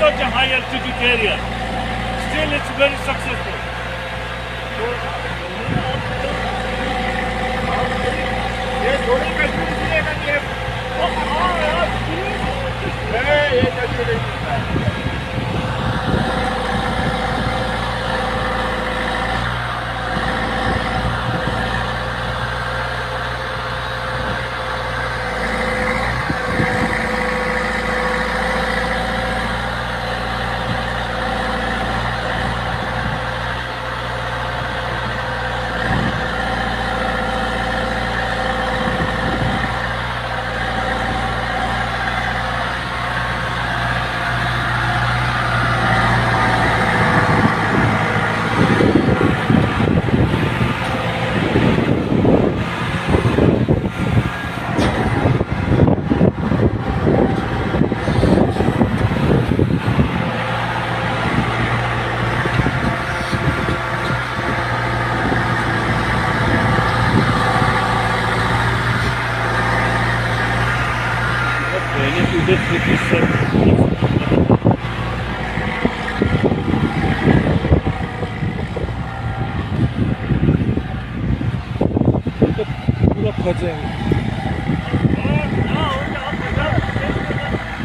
such a high altitude area. Still, it's very successful. ये थोड़ी कश्मीर की है ना ये कश्मीर है पूरा फंसे